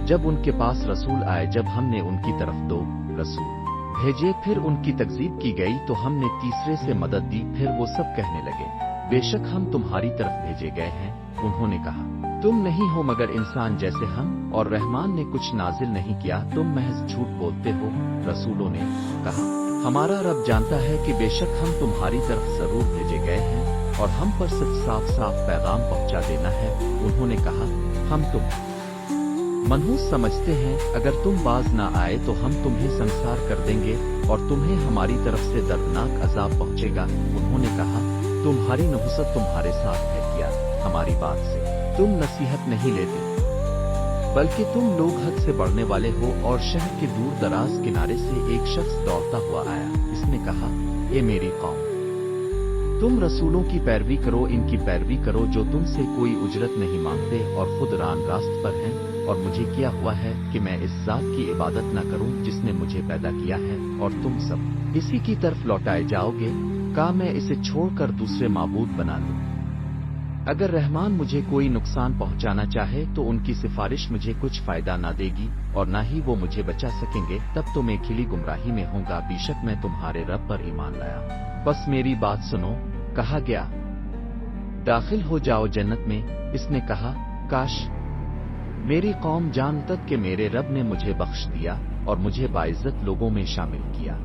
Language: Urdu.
جب ان کے پاس رسول آئے، جب ہم نے ان کی طرف 2 رسول بھیجے، پھر ان کی تکذیب کی گئی تو ہم نے تیسرے سے مدد دی، پھر وہ سب کہنے لگے بے شک ہم تمہاری طرف بھیجے گئے ہیں۔ انہوں نے کہا تم نہیں ہو مگر انسان جیسے ہم، اور رحمان نے کچھ نازل نہیں کیا، تم محض جھوٹ بولتے ہو۔ رسولوں نے کہا ہمارا رب جانتا ہے کہ بے شک ہم تمہاری طرف ضرور بھیجے گئے ہیں، اور ہم پر صرف صاف صاف پیغام پہنچا دینا ہے۔ انہوں نے کہا ہم تم منحوس سمجھتے ہیں، اگر تم باز نہ آئے تو ہم تمہیں سنسار کر دیں گے اور تمہیں ہماری طرف سے دردناک عذاب پہنچے گا۔ انہوں نے کہا تمہاری نحوست تمہارے ساتھ ہے کیا؟ ہماری بات سے تم نصیحت نہیں لیتے، بلکہ تم لوگ حد سے بڑھنے والے ہو۔ اور شہر کے دور دراز کنارے سے ایک شخص دوڑتا ہوا آیا، اس نے کہا اے میری قوم، تم رسولوں کی پیروی کرو، ان کی پیروی کرو جو تم سے کوئی اجرت نہیں مانگتے اور خود راست پر ہیں، اور مجھے کیا ہوا ہے کہ میں اس ذات کی عبادت نہ کروں جس نے مجھے پیدا کیا ہے، اور تم سب اسی کی طرف لوٹائے جاؤ گے؟ کہا میں اسے چھوڑ کر دوسرے معبود بنا لوں؟ اگر رحمان مجھے کوئی نقصان پہنچانا چاہے تو ان کی سفارش مجھے کچھ فائدہ نہ دے گی، اور نہ ہی وہ مجھے بچا سکیں گے، تب تو میں کھلی گمراہی میں ہوں گا۔ بے شک میں تمہارے رب پر ایمان لایا، بس میری بات سنو۔ کہا گیا داخل ہو جاؤ جنت میں۔ اس نے کہا کاش میری قوم جانتا کہ میرے رب نے مجھے بخش دیا اور مجھے باعزت لوگوں میں شامل کیا۔